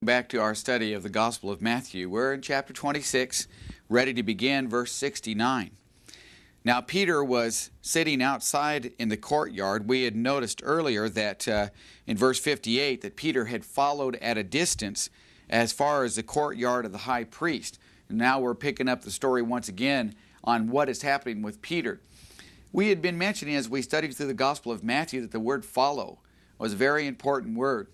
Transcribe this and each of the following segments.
Back to our study of the Gospel of Matthew. We're in chapter 26, ready to begin verse 69. Now Peter was sitting outside in the courtyard. We had noticed earlier that in verse 58 that Peter had followed at a distance as far as the courtyard of the high priest. And now we're picking up the story once again on what is happening with Peter. We had been mentioning as we studied through the Gospel of Matthew that the word follow was a very important word.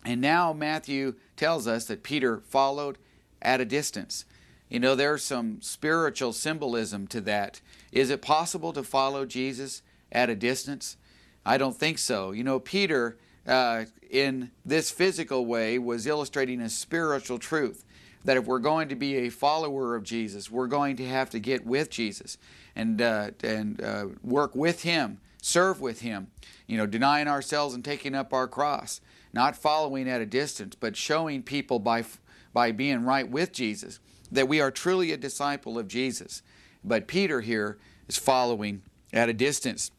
And now Matthew tells us that Peter followed at a distance. You know, there's some spiritual symbolism to that. Is it possible to follow Jesus at a distance? I don't think so. You know, Peter, in this physical way, was illustrating a spiritual truth. That if we're going to be a follower of Jesus, we're going to have to get with Jesus and work with Him, serve with Him. You know, denying ourselves and taking up our cross. Not following at a distance, but showing people by being right with Jesus that we are truly a disciple of Jesus. But Peter here is following at a distance.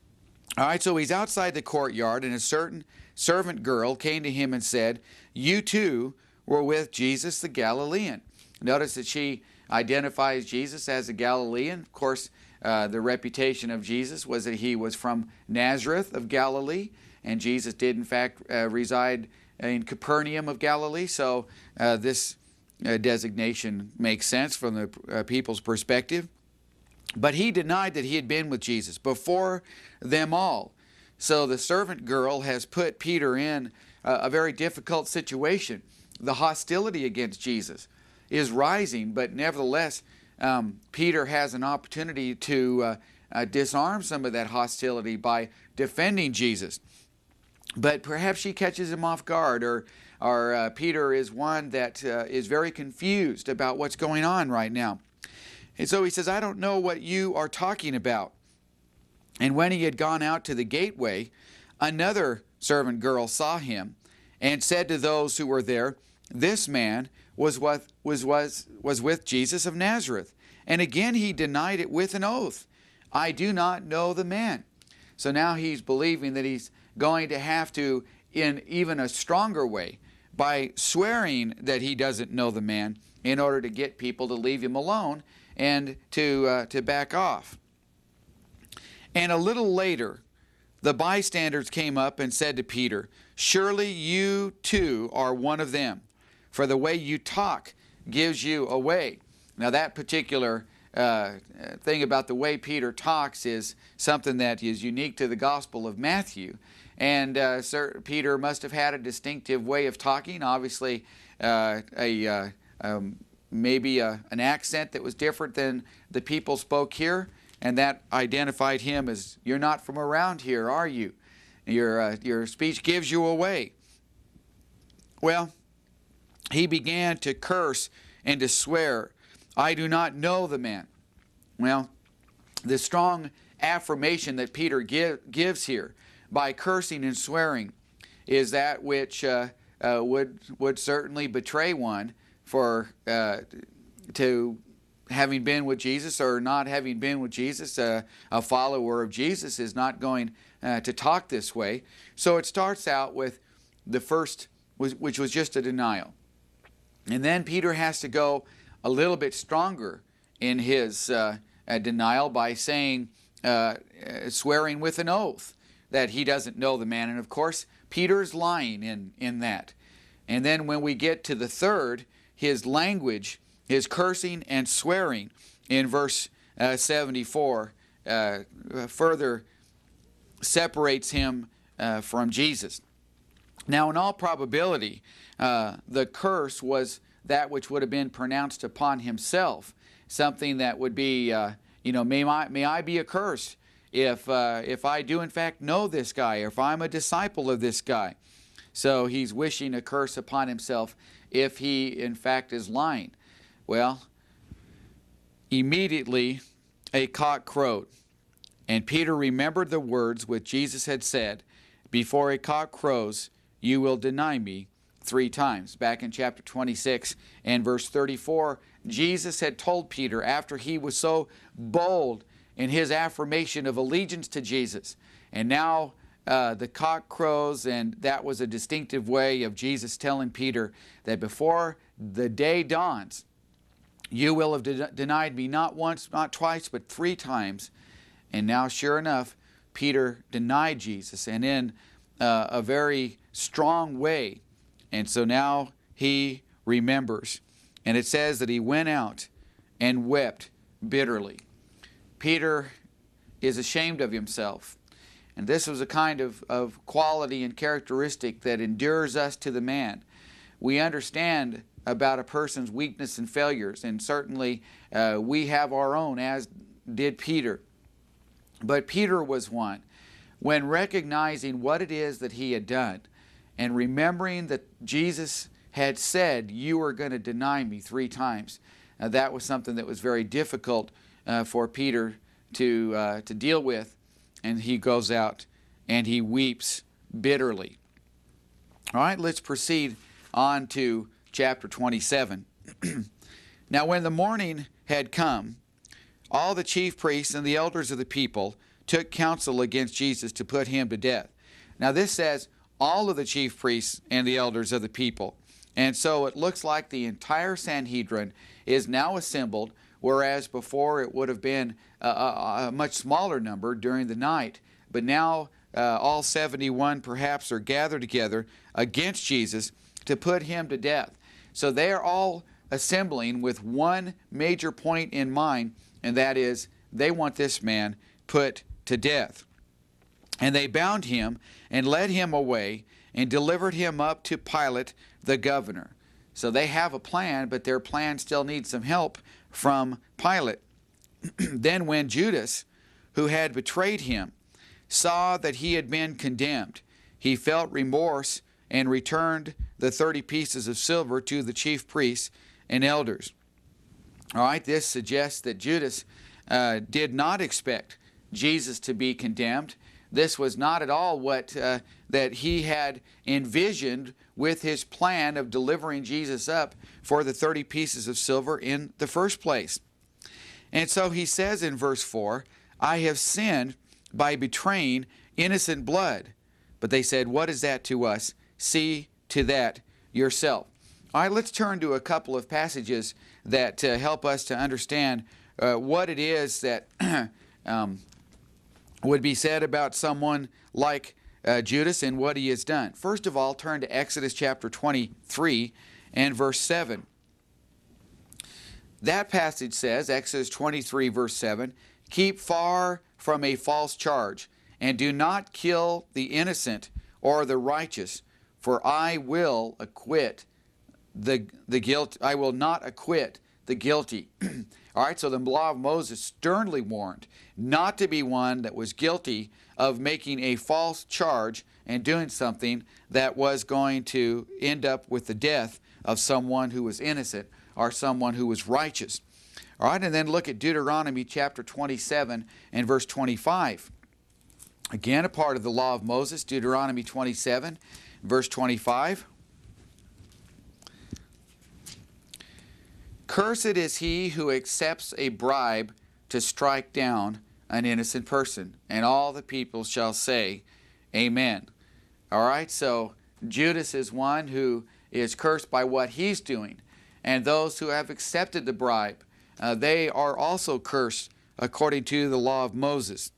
All right, so he's outside the courtyard, and a certain servant girl came to him and said, "You too were with Jesus the Galilean." Notice that she identifies Jesus as a Galilean. Of course, the reputation of Jesus was that he was from Nazareth of Galilee. And Jesus did, in fact, reside in Capernaum of Galilee. So this designation makes sense from the people's perspective. But he denied that he had been with Jesus before them all. So the servant girl has put Peter in a very difficult situation. The hostility against Jesus is rising, but nevertheless, Peter has an opportunity to disarm some of that hostility by defending Jesus. But perhaps she catches him off guard, or Peter is one that is very confused about what's going on right now. And so he says, "I don't know what you are talking about." And when he had gone out to the gateway, another servant girl saw him and said to those who were there, "This man was with Jesus of Nazareth." And again he denied it with an oath, "I do not know the man." So now he's believing that he's going to have to, in even a stronger way, by swearing that he doesn't know the man in order to get people to leave him alone and to back off. And a little later, the bystanders came up and said to Peter, "Surely you too are one of them, for the way you talk gives you away." Now that particular thing about the way Peter talks is something that is unique to the Gospel of Matthew. And Peter must have had a distinctive way of talking, obviously maybe an accent that was different than the people spoke here, and that identified him as, "You're not from around here, are you? Your speech gives you away." Well, he began to curse and to swear, "I do not know the man." Well, the strong affirmation that Peter gives here by cursing and swearing is that which would certainly betray one for to having been with Jesus or not having been with Jesus. A follower of Jesus is not going to talk this way. So it starts out with the first, which was just a denial. And then Peter has to go a little bit stronger in his denial by saying, swearing with an oath that he doesn't know the man. And of course, Peter's lying in that. And then when we get to the third, his language, his cursing and swearing in verse 74 further separates him from Jesus. Now, in all probability, the curse was that which would have been pronounced upon himself, something that would be, may I be accursed if I do in fact know this guy, or if I'm a disciple of this guy. So he's wishing a curse upon himself if he in fact is lying. Well, immediately a cock crowed, and Peter remembered the words which Jesus had said, "Before a cock crows, you will deny me 3 times." Back in chapter 26 and verse 34, Jesus had told Peter, after he was so bold in his affirmation of allegiance to Jesus, and now the cock crows, and that was a distinctive way of Jesus telling Peter that before the day dawns, you will have denied me not once, not twice, but 3 times. And now, sure enough, Peter denied Jesus, and in a very strong way. And so now he remembers. And it says that he went out and wept bitterly. Peter is ashamed of himself. And this was a kind of quality and characteristic that endures us to the man. We understand about a person's weakness and failures, and certainly we have our own, as did Peter. But Peter was one, when recognizing what it is that he had done, and remembering that Jesus had said, you are going to deny me 3 times. That was something that was very difficult for Peter to deal with. And he goes out and he weeps bitterly. All right, let's proceed on to chapter 27. Now when the morning had come, all the chief priests and the elders of the people took counsel against Jesus to put him to death. Now this says all of the chief priests and the elders of the people. And so it looks like the entire Sanhedrin is now assembled, whereas before it would have been a much smaller number during the night. But now all 71 perhaps are gathered together against Jesus to put him to death. So they are all assembling with one major point in mind, and that is they want this man put to death. And they bound him and led him away and delivered him up to Pilate the governor. So they have a plan, but their plan still needs some help from Pilate. Then when Judas, who had betrayed him, saw that he had been condemned, he felt remorse and returned the 30 pieces of silver to the chief priests and elders. All right, this suggests that Judas did not expect Jesus to be condemned. This was not at all what that he had envisioned with his plan of delivering Jesus up for the 30 pieces of silver in the first place. And so he says in verse 4, I have sinned by betraying innocent blood. But they said, what is that to us? See to that yourself. All right, let's turn to a couple of passages that help us to understand what it is that would be said about someone like Judas and what he has done. First of all, turn to Exodus chapter 23 and verse 7. That passage says, Exodus 23 verse 7, keep far from a false charge, and do not kill the innocent or the righteous, for I will acquit the guilt. I will not acquit the guilty. All right, so the law of Moses sternly warned not to be one that was guilty of making a false charge and doing something that was going to end up with the death of someone who was innocent or someone who was righteous. All right, and then look at Deuteronomy chapter 27 and verse 25. Again, a part of the law of Moses, Deuteronomy 27, verse 25. Cursed is he who accepts a bribe to strike down an innocent person. And all the people shall say, Amen. All right, so Judas is one who is cursed by what he's doing. And those who have accepted the bribe, they are also cursed according to the law of Moses.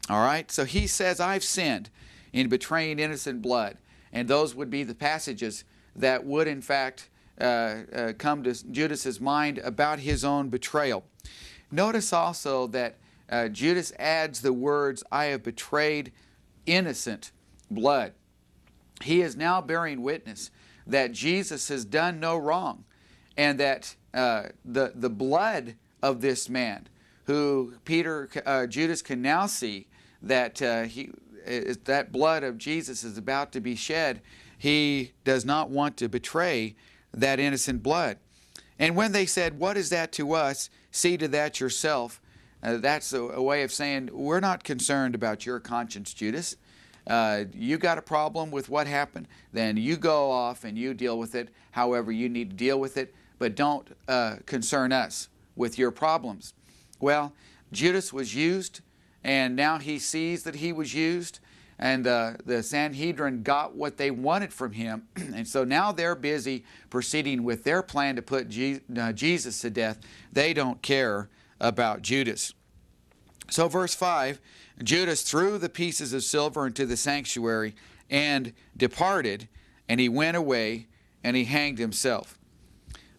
All right, so he says, I've sinned in betraying innocent blood. And those would be the passages that would in fact come to Judas's mind about his own betrayal. Notice also that Judas adds the words, I have betrayed innocent blood. He is now bearing witness that Jesus has done no wrong, and that the blood of this man, who Judas can now see that that blood of Jesus is about to be shed, he does not want to betray that innocent blood. And when they said, what is that to us? See to that yourself. That's a way of saying, we're not concerned about your conscience, Judas. You got a problem with what happened, then you go off and you deal with it however you need to deal with it, but don't concern us with your problems. Well, Judas was used, and now he sees that he was used. and the Sanhedrin got what they wanted from him. And so now they're busy proceeding with their plan to put Jesus to death. They don't care about Judas. So verse 5, Judas threw the pieces of silver into the sanctuary and departed, and he went away and he hanged himself.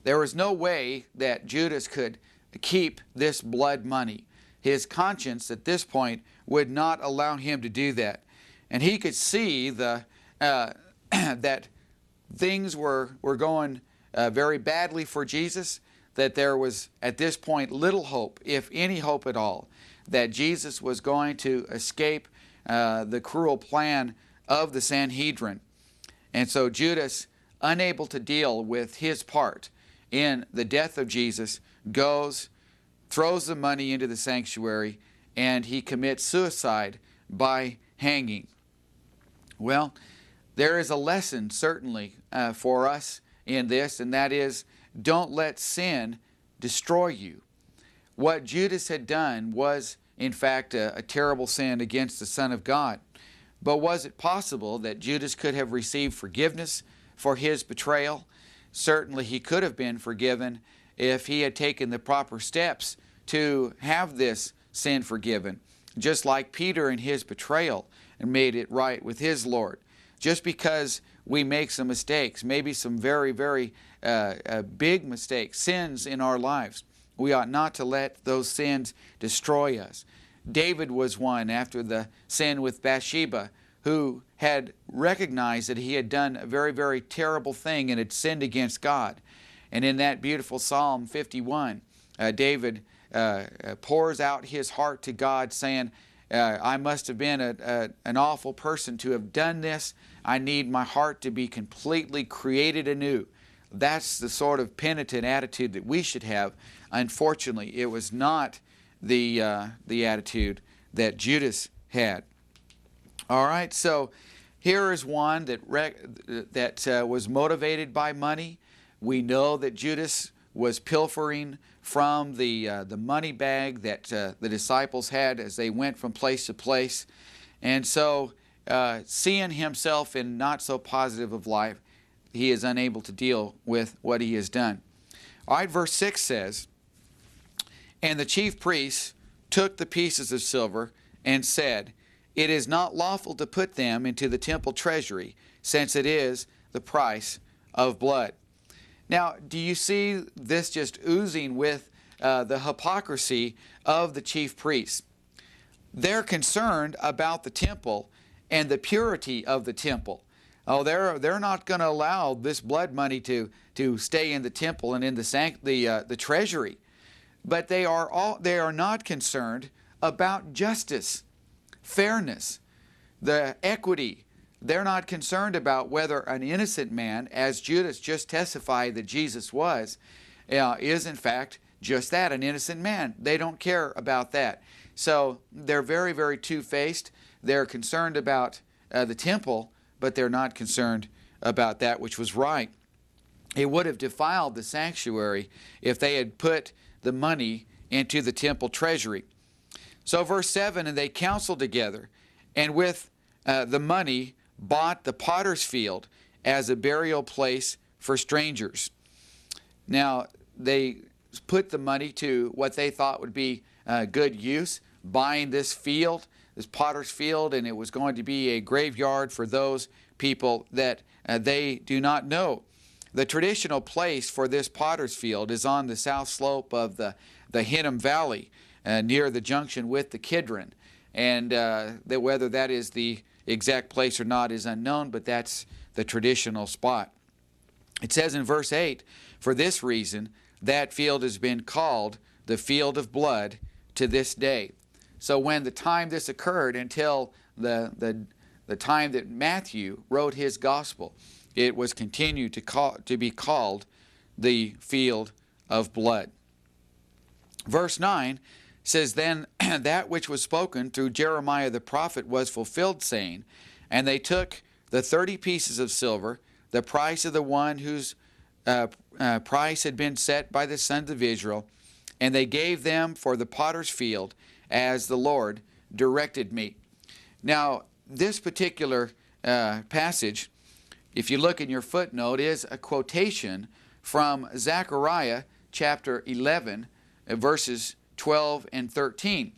There was no way that Judas could keep this blood money. His conscience at this point would not allow him to do that. And he could see that things were going very badly for Jesus, that there was at this point little hope, if any hope at all, that Jesus was going to escape the cruel plan of the Sanhedrin. And so Judas, unable to deal with his part in the death of Jesus, goes, throws the money into the sanctuary, and he commits suicide by hanging. Well, there is a lesson certainly for us in this, and that is, don't let sin destroy you. What Judas had done was, in fact, a terrible sin against the Son of God. But was it possible that Judas could have received forgiveness for his betrayal? Certainly he could have been forgiven if he had taken the proper steps to have this sin forgiven, just like Peter in his betrayal and made it right with his Lord. Just because we make some mistakes, maybe some very, very big mistakes, sins in our lives, we ought not to let those sins destroy us. David was one, after the sin with Bathsheba, who had recognized that he had done a very, very terrible thing and had sinned against God. And in that beautiful Psalm 51, David pours out his heart to God, saying, I must have been an awful person to have done this. I need my heart to be completely created anew. That's the sort of penitent attitude that we should have. Unfortunately, it was not the attitude that Judas had. All right, so here is one that was motivated by money. We know that Judas was pilfering from the money bag that the disciples had as they went from place to place. And so seeing himself in not so positive of life, he is unable to deal with what he has done. All right, verse 6 says, and the chief priests took the pieces of silver and said, it is not lawful to put them into the temple treasury, since it is the price of blood. Now, do you see this just oozing with the hypocrisy of the chief priests? They're concerned about the temple and the purity of the temple. Oh, they're not going to allow this blood money to stay in the temple and in the treasury. But they are not concerned about justice, fairness, the equity. They're not concerned about whether an innocent man, as Judas just testified that Jesus was, is in fact just that, an innocent man. They don't care about that. So they're very, very two-faced. They're concerned about the temple, but they're not concerned about that which was right. It would have defiled the sanctuary if they had put the money into the temple treasury. So verse 7, and they counseled together, and with the money bought the potter's field as a burial place for strangers. Now, they put the money to what they thought would be good use, buying this field, this potter's field, and it was going to be a graveyard for those people that they do not know. The traditional place for this potter's field is on the south slope of the Hinnom Valley, near the junction with the Kidron. And whether that is the exact place or not is unknown, but that's the traditional spot. It says in verse 8, for this reason, that field has been called the field of blood to this day. So when the time this occurred until the time that Matthew wrote his gospel, it was continued to be called the field of blood. Verse 9 says, then that which was spoken through Jeremiah the prophet was fulfilled, saying, and they took the 30 pieces of silver, the price of the one whose price had been set by the sons of Israel, and they gave them for the potter's field, as the Lord directed me. Now, this particular passage, if you look in your footnote, is a quotation from Zechariah chapter 11, verses 12 and 13.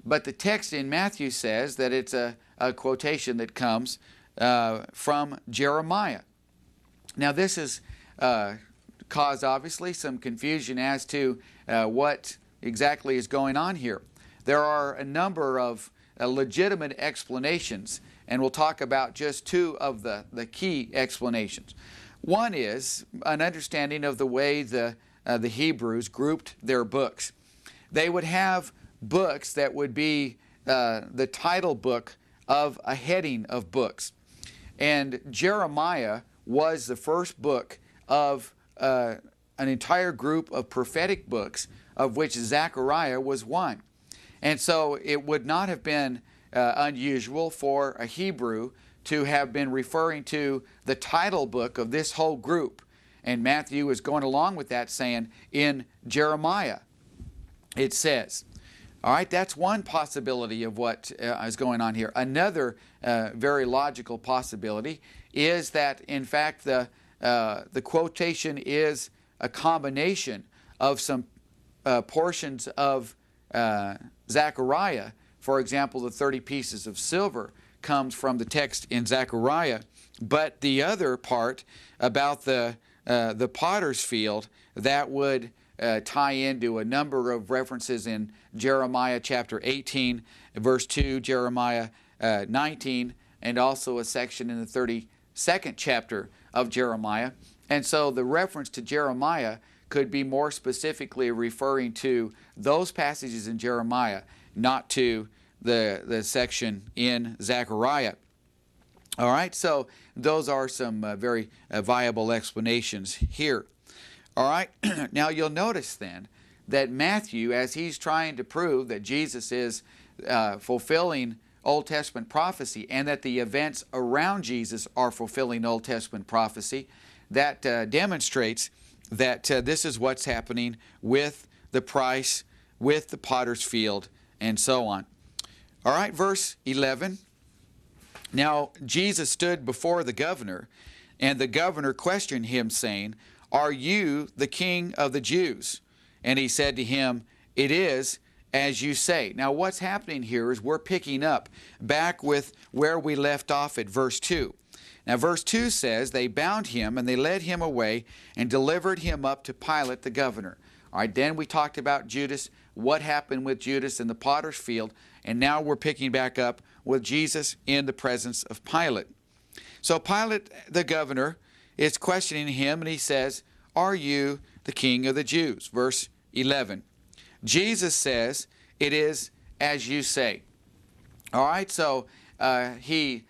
But the text in Matthew says that it's a quotation that comes from Jeremiah. Now this has caused obviously some confusion as to what exactly is going on here. There are a number of legitimate explanations, and we'll talk about just two of the key explanations. One is an understanding of the way the Hebrews grouped their books. They would have books that would be the title book of a heading of books. And Jeremiah was the first book of an entire group of prophetic books, of which Zechariah was one. And so it would not have been unusual for a Hebrew to have been referring to the title book of this whole group. And Matthew is going along with that, saying, in Jeremiah, it says. All right, that's one possibility of what is going on here. Another very logical possibility is that, in fact, the quotation is a combination of some portions of Zechariah. For example, the 30 pieces of silver comes from the text in Zechariah, but the other part about the potter's field, that would tie into a number of references in Jeremiah chapter 18, verse 2, Jeremiah 19, and also a section in the 32nd chapter of Jeremiah. And so the reference to Jeremiah could be more specifically referring to those passages in Jeremiah, not to the section in Zechariah. All right, so those are some very viable explanations here. All right, now you'll notice then that Matthew, as he's trying to prove that Jesus is fulfilling Old Testament prophecy and that the events around Jesus are fulfilling Old Testament prophecy, that demonstrates that this is what's happening with the price, with the potter's field, and so on. All right, verse 11. Now Jesus stood before the governor, and the governor questioned him, saying, "Are you the king of the Jews?" And he said to him, "It is as you say." Now what's happening here is we're picking up back with where we left off at verse 2. Now verse 2 says, "They bound him, and they led him away, and delivered him up to Pilate the governor." All right, then we talked about Judas, what happened with Judas in the potter's field, and now we're picking back up with Jesus in the presence of Pilate. So Pilate the governor is questioning him, and he says, "Are you the king of the Jews?" Verse 11. Jesus says, "It is as you say." All right, so he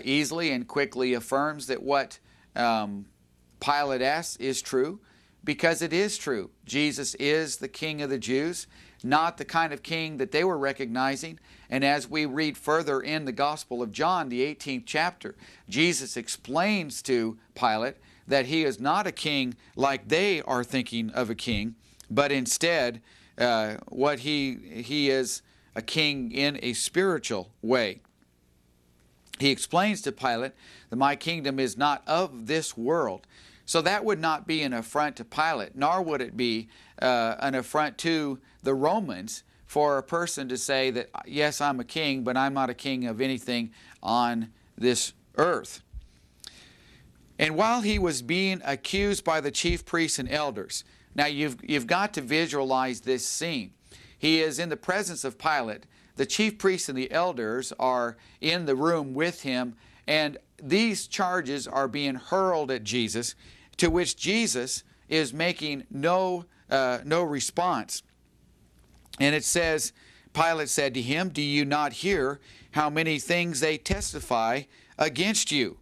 easily and quickly affirms that what Pilate asks is true, because it is true. Jesus is the king of the Jews, not the kind of king that they were recognizing. And as we read further in the Gospel of John, the 18th chapter, Jesus explains to Pilate that he is not a king like they are thinking of a king, but instead what he is a king in a spiritual way. He explains to Pilate that my kingdom is not of this world. So that would not be an affront to Pilate, nor would it be an affront to the Romans for a person to say that, yes, I'm a king, but I'm not a king of anything on this earth. And while he was being accused by the chief priests and elders, now you've got to visualize this scene. He is in the presence of Pilate. The chief priests and the elders are in the room with him, and these charges are being hurled at Jesus, to which Jesus is making no response. And it says, Pilate said to him, "Do you not hear how many things they testify against you?"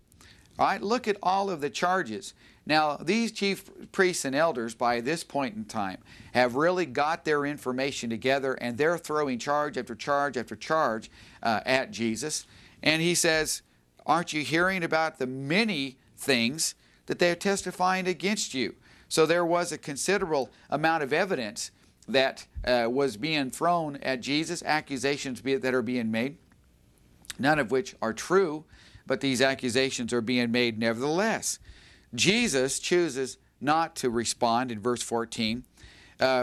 All right, look at all of the charges. Now, these chief priests and elders, by this point in time, have really got their information together, and they're throwing charge after charge after charge at Jesus. And he says, "Aren't you hearing about the many things that they're testifying against you?" So there was a considerable amount of evidence that was being thrown at Jesus, accusations that are being made. none of which are true, but these accusations are being made nevertheless. Jesus chooses not to respond in verse 14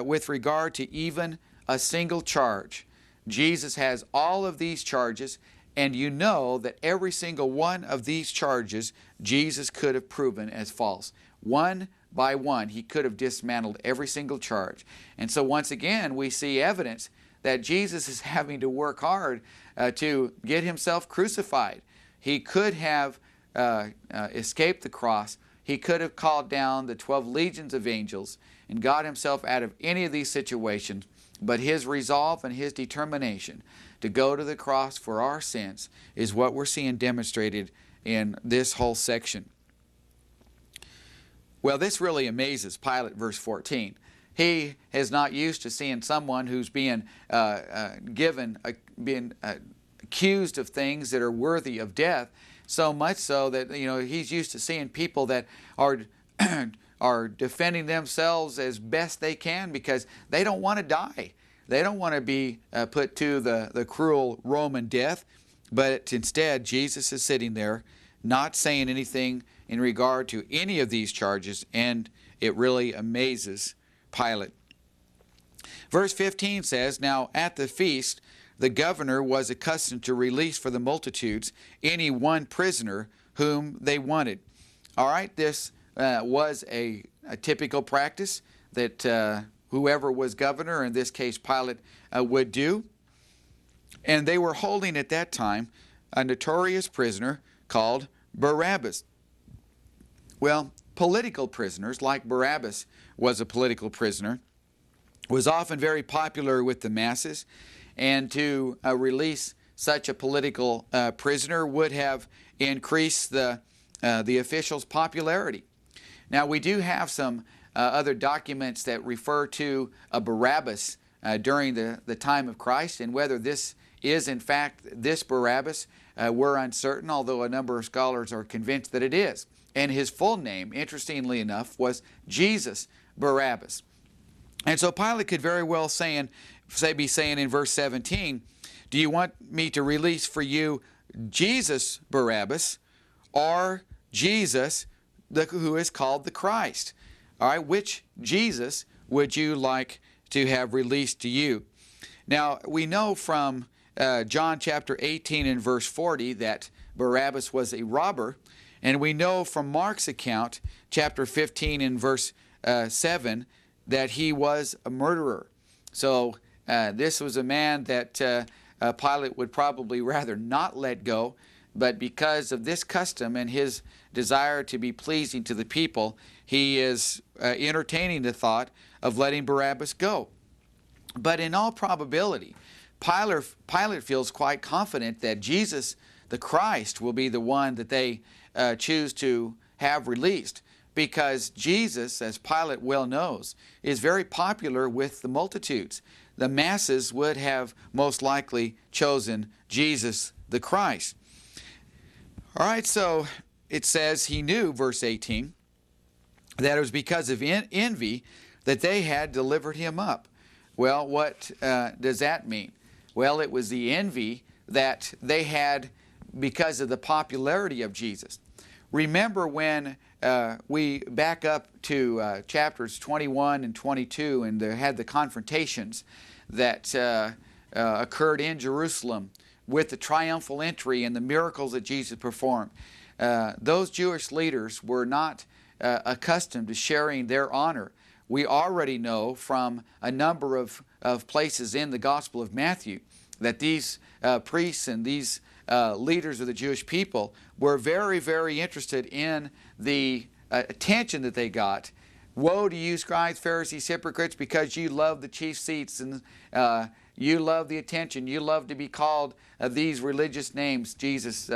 with regard to even a single charge. Jesus has all of these charges, and you know that every single one of these charges Jesus could have proven as false. One by one, he could have dismantled every single charge. And so once again, we see evidence that Jesus is having to work hard to get himself crucified. He could have escaped the cross. He could have called down the 12 legions of angels and got himself out of any of these situations. But his resolve and his determination to go to the cross for our sins is what we're seeing demonstrated in this whole section. Well, this really amazes Pilate, verse 14. He is not used to seeing someone who's being accused of things that are worthy of death, so much so that he's used to seeing people that are defending themselves as best they can because they don't want to die. They don't want to be put to the cruel Roman death, but instead Jesus is sitting there not saying anything in regard to any of these charges, and it really amazes Pilate. Verse 15 says, "Now at the feast the governor was accustomed to release for the multitudes any one prisoner whom they wanted." All right, this was a typical practice that whoever was governor, in this case Pilate, would do. And they were holding at that time a notorious prisoner called Barabbas. Well, political prisoners, like Barabbas was a political prisoner, was often very popular with the masses, and to release such a political prisoner would have increased the official's popularity. Now, we do have some other documents that refer to a Barabbas during the time of Christ, and whether this is in fact this Barabbas, we're uncertain, although a number of scholars are convinced that it is. And his full name, interestingly enough, was Jesus Barabbas. And so Pilate could very well be saying in verse 17, "Do you want me to release for you Jesus Barabbas or Jesus who is called the Christ?" All right, which Jesus would you like to have released to you? Now, we know from John chapter 18 and verse 40 that Barabbas was a robber, and we know from Mark's account, chapter 15 and verse 7, that he was a murderer. So this was a man that Pilate would probably rather not let go, but because of this custom and his desire to be pleasing to the people, he is entertaining the thought of letting Barabbas go. But in all probability, Pilate feels quite confident that Jesus, the Christ, will be the one that they choose to have released, because Jesus, as Pilate well knows, is very popular with the multitudes. The masses would have most likely chosen Jesus, the Christ. All right, so it says he knew, verse 18, that it was because of envy that they had delivered him up. Well, what does that mean? Well, it was the envy that they had because of the popularity of Jesus. Remember when we back up to chapters 21 and 22, and they had the confrontations that occurred in Jerusalem with the triumphal entry and the miracles that Jesus performed. Those Jewish leaders were not accustomed to sharing their honor. We already know from a number of places in the Gospel of Matthew that these priests and these leaders of the Jewish people were very, very interested in the attention that they got. Woe to you, scribes, Pharisees, hypocrites, because you love the chief seats and you love the attention. You love to be called these religious names. Jesus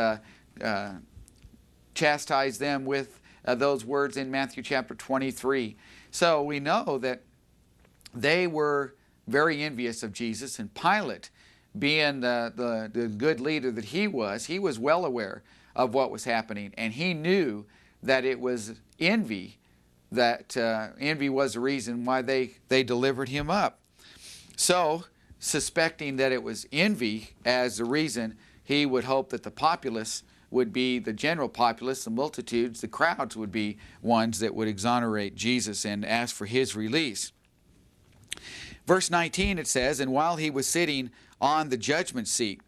chastised them with those words in Matthew chapter 23. So we know that they were very envious of Jesus, and Pilate, being the good leader that he was well aware of what was happening, and he knew that it was envy, that envy was the reason why they delivered him up. So, suspecting that it was envy as the reason he would hope that the populace would be the general populace, the multitudes, the crowds would be ones that would exonerate Jesus and ask for his release. Verse 19 it says, "And while he was sitting on the judgment seat,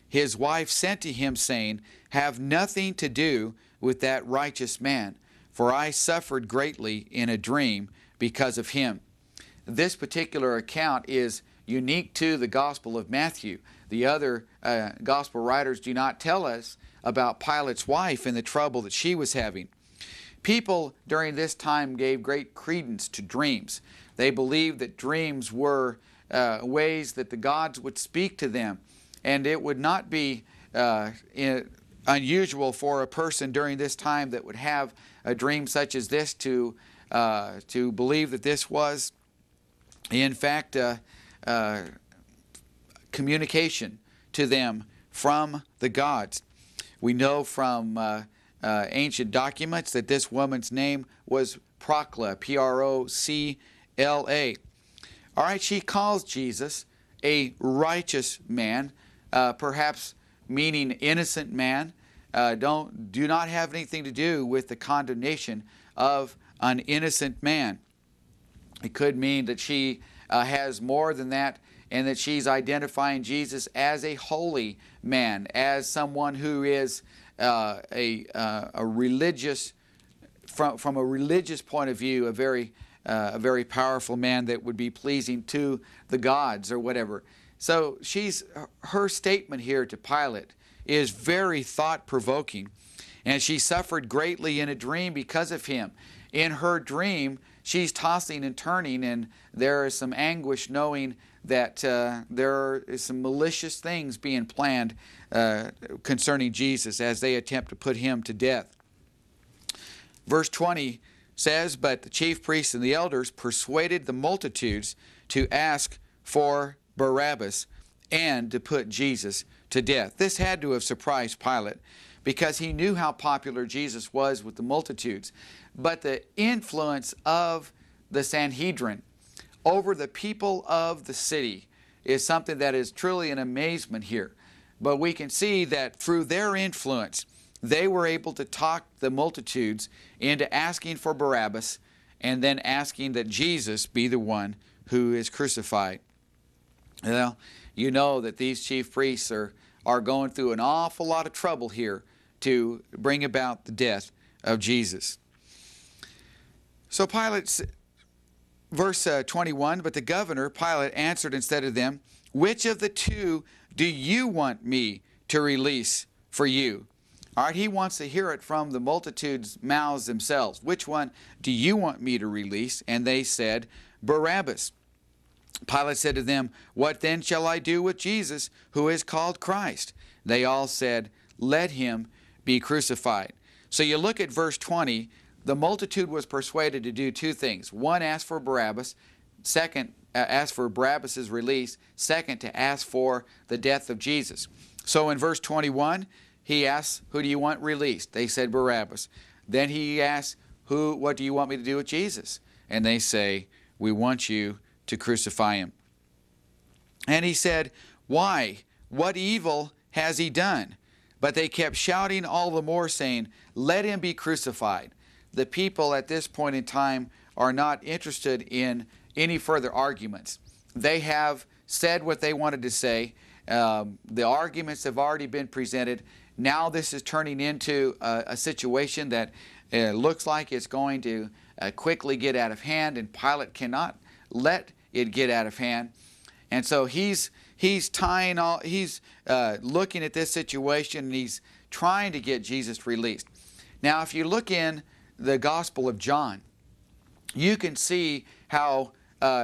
his wife sent to him, saying, Have nothing to do with that righteous man, for I suffered greatly in a dream because of him." This particular account is unique to the Gospel of Matthew. The other Gospel writers do not tell us about Pilate's wife and the trouble that she was having. People during this time gave great credence to dreams. They believed that dreams were ways that the gods would speak to them, and it would not be unusual for a person during this time that would have a dream such as this to believe that this was, in fact, communication to them from the gods. We know from ancient documents that this woman's name was Procla, P-R-O-C-L-A. All right, she calls Jesus a righteous man, perhaps meaning innocent man. Do not have anything to do with the condemnation of an innocent man. It could mean that she has more than that, and that she's identifying Jesus as a holy man, as someone who is a religious, from a religious point of view, a very powerful man that would be pleasing to the gods or whatever. So her statement here to Pilate is very thought-provoking. And she suffered greatly in a dream because of him. In her dream, she's tossing and turning, and there is some anguish knowing that there is some malicious things being planned concerning Jesus as they attempt to put him to death. Verse 20 says, "But the chief priests and the elders persuaded the multitudes to ask for Barabbas and to put Jesus to death." This had to have surprised Pilate, because he knew how popular Jesus was with the multitudes. But the influence of the Sanhedrin over the people of the city is something that is truly an amazement here. But we can see that through their influence, they were able to talk the multitudes into asking for Barabbas and then asking that Jesus be the one who is crucified. Well, you know that these chief priests are going through an awful lot of trouble here to bring about the death of Jesus. So Pilate, verse 21, "But the governor, Pilate, answered and said to them, Which of the two do you want me to release for you?" All right, he wants to hear it from the multitude's mouths themselves. "Which one do you want me to release?" And they said, "Barabbas." Pilate said to them, "What then shall I do with Jesus, who is called Christ?" They all said, "Let him be crucified." So you look at verse 20, the multitude was persuaded to do two things. One, ask for Barabbas. Second, ask for Barabbas' release. Second, to ask for the death of Jesus. So in verse 21, he asks, "Who do you want released?" They said, "Barabbas." Then he asks, "What do you want me to do with Jesus?" And they say, "We want you to crucify him." And he said, "Why? What evil has he done?" But they kept shouting all the more, saying, "Let him be crucified." The people at this point in time are not interested in any further arguments. They have said what they wanted to say. The arguments have already been presented. Now this is turning into a situation that looks like it's going to quickly get out of hand, and Pilate cannot let it get out of hand. And so he's looking at this situation, and he's trying to get Jesus released. Now, if you look in the Gospel of John, you can see how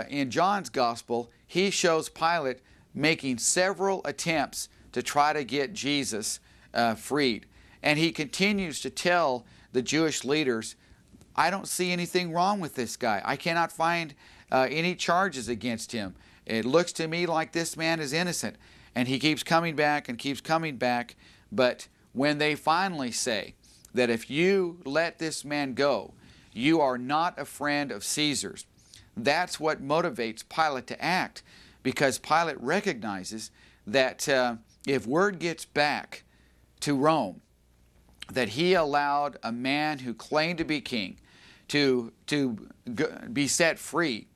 in John's Gospel, he shows Pilate making several attempts to try to get Jesus freed. And he continues to tell the Jewish leaders, "I don't see anything wrong with this guy. I cannot find any charges against him. It looks to me like this man is innocent." And he keeps coming back and keeps coming back. But when they finally say that if you let this man go, you are not a friend of Caesar's, that's what motivates Pilate to act, because Pilate recognizes that if word gets back to Rome that he allowed a man who claimed to be king to be set free,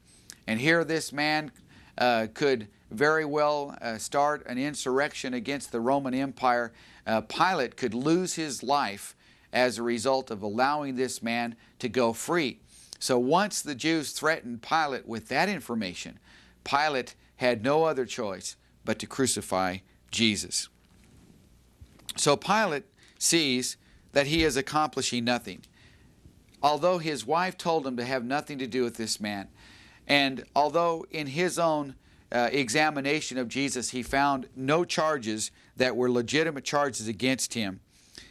and here this man could very well start an insurrection against the Roman Empire, Pilate could lose his life as a result of allowing this man to go free. So once the Jews threatened Pilate with that information, Pilate had no other choice but to crucify Jesus. So Pilate sees that he is accomplishing nothing. Although his wife told him to have nothing to do with this man, and although in his own examination of Jesus he found no charges that were legitimate charges against him,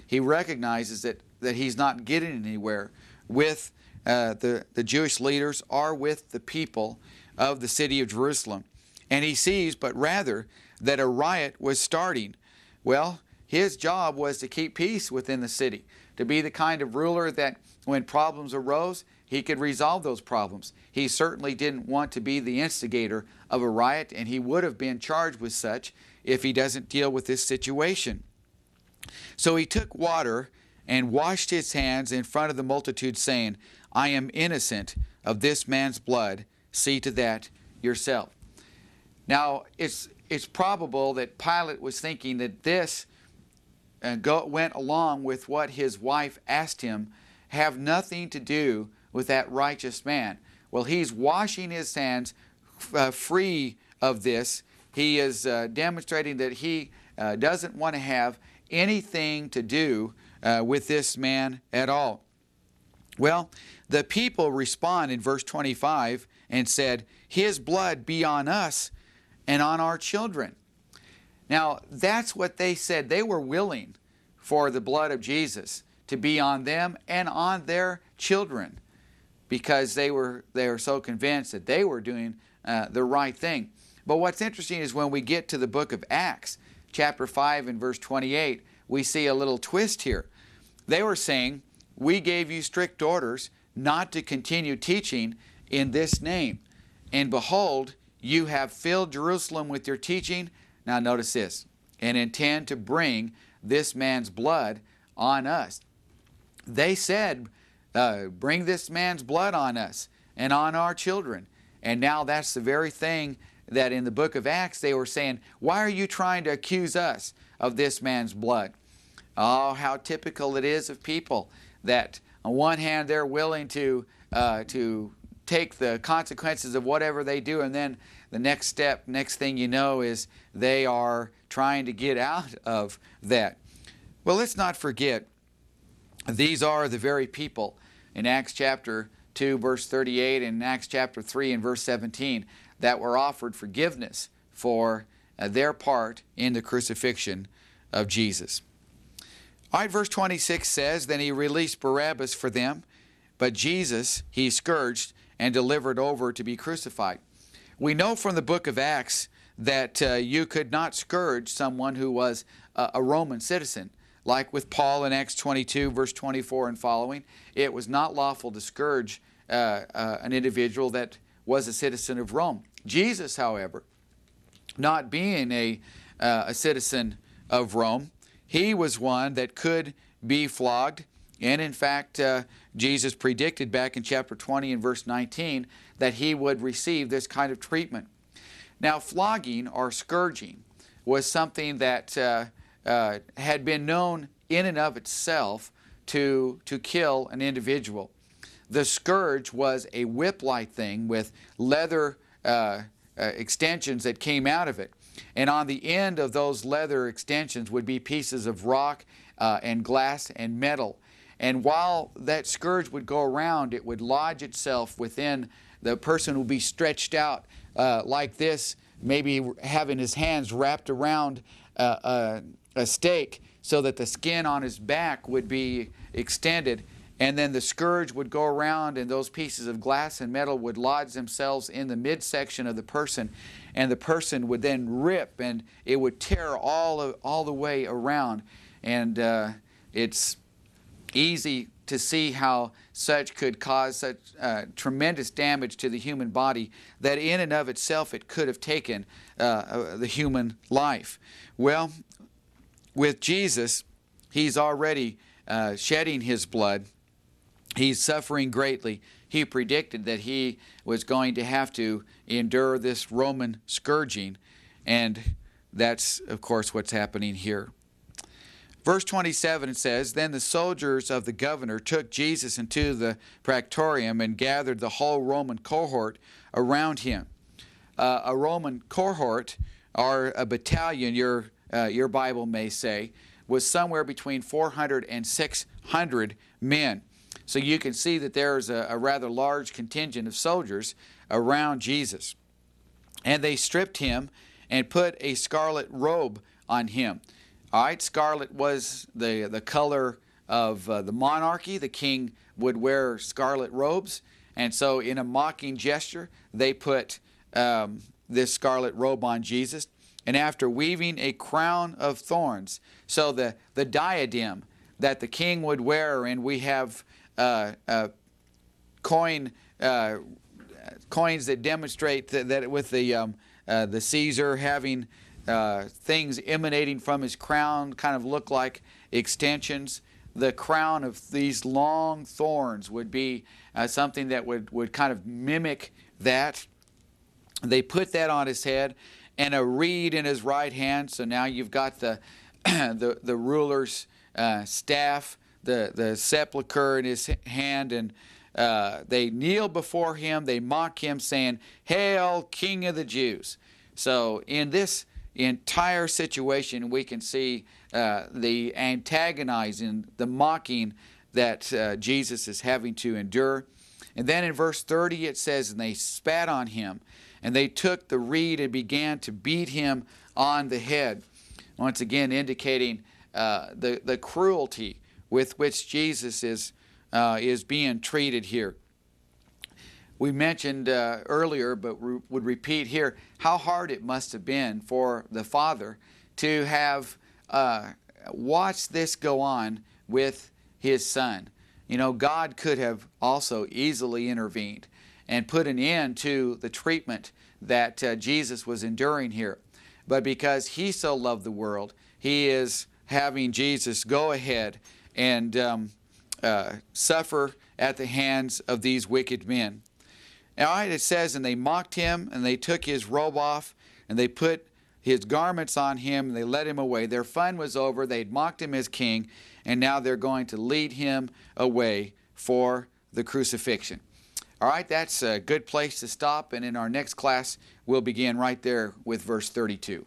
he recognizes that he's not getting anywhere with the Jewish leaders or with the people of the city of Jerusalem. And he sees, but rather, that a riot was starting. Well, his job was to keep peace within the city, to be the kind of ruler that when problems arose, he could resolve those problems. He certainly didn't want to be the instigator of a riot, and he would have been charged with such if he doesn't deal with this situation. So he took water and washed his hands in front of the multitude, saying, I am innocent of this man's blood. See to that yourself. Now, it's probable that Pilate was thinking that this went along with what his wife asked him, have nothing to do with that righteous man. Well, he's washing his hands free of this. He is demonstrating that he doesn't want to have anything to do with this man at all. Well, the people respond in verse 25 and said, his blood be on us and on our children. Now, that's what they said. They were willing for the blood of Jesus to be on them and on their children, because they were so convinced that they were doing the right thing. But what's interesting is when we get to the book of Acts, chapter 5 and verse 28, we see a little twist here. They were saying, we gave you strict orders not to continue teaching in this name. And behold, you have filled Jerusalem with your teaching. Now notice this, and intend to bring this man's blood on us. They said, bring this man's blood on us and on our children. And now that's the very thing that in the book of Acts they were saying, why are you trying to accuse us of this man's blood? Oh, how typical it is of people that on one hand they're willing to take the consequences of whatever they do, and then the next thing you know is they are trying to get out of that. Well, let's not forget, these are the very people in Acts chapter 2 verse 38 and Acts chapter 3 and verse 17 that were offered forgiveness for their part in the crucifixion of Jesus. All right, verse 26 says, then he released Barabbas for them, but Jesus he scourged and delivered over to be crucified. We know from the book of Acts that you could not scourge someone who was a Roman citizen. Like with Paul in Acts 22, verse 24 and following, it was not lawful to scourge an individual that was a citizen of Rome. Jesus, however, not being a citizen of Rome, he was one that could be flogged. And in fact, Jesus predicted back in chapter 20 and verse 19 that he would receive this kind of treatment. Now, flogging or scourging was something that had been known in and of itself to kill an individual. The scourge was a whip-like thing with leather extensions that came out of it. And on the end of those leather extensions would be pieces of rock and glass and metal. And while that scourge would go around, it would lodge itself within the person, would be stretched out like this, maybe having his hands wrapped around a stake so that the skin on his back would be extended. And then the scourge would go around and those pieces of glass and metal would lodge themselves in the midsection of the person. And the person would then rip and it would tear all the way around. And it's easy to see how such could cause such tremendous damage to the human body that in and of itself it could have taken the human life. Well, with Jesus, he's already shedding his blood. He's suffering greatly. He predicted that he was going to have to endure this Roman scourging, and that's, of course, what's happening here. Verse 27, it says, "Then the soldiers of the governor took Jesus into the praetorium and gathered the whole Roman cohort around him." A Roman cohort, or a battalion, your Bible may say, was somewhere between 400 and 600 men. So you can see that there's a rather large contingent of soldiers around Jesus. And they stripped him and put a scarlet robe on him. All right, scarlet was the color of the monarchy. The king would wear scarlet robes. And so in a mocking gesture, they put this scarlet robe on Jesus. And after weaving a crown of thorns, so the diadem that the king would wear, and we have coins that demonstrate that with the Caesar having things emanating from his crown, kind of look like extensions. The crown of these long thorns would be something that would kind of mimic that. They put that on his head, and a reed in his right hand. So now you've got the ruler's staff, the sepulcher in his hand, and they kneel before him. They mock him, saying, "Hail, King of the Jews!" So in this entire situation, we can see the antagonizing, the mocking that Jesus is having to endure. And then in verse 30 it says, "And they spat on him, and they took the reed and began to beat him on the head." Once again indicating the cruelty with which Jesus is being treated here. We mentioned earlier, but would repeat here, how hard it must have been for the Father to have watched this go on with his Son. You know, God could have also easily intervened and put an end to the treatment that Jesus was enduring here. But because he so loved the world, he is having Jesus go ahead and suffer at the hands of these wicked men. All right, it says, "And they mocked him, and they took his robe off, and they put his garments on him, and they led him away." Their fun was over. They'd mocked him as king, and now they're going to lead him away for the crucifixion. All right, that's a good place to stop, and in our next class, we'll begin right there with verse 32.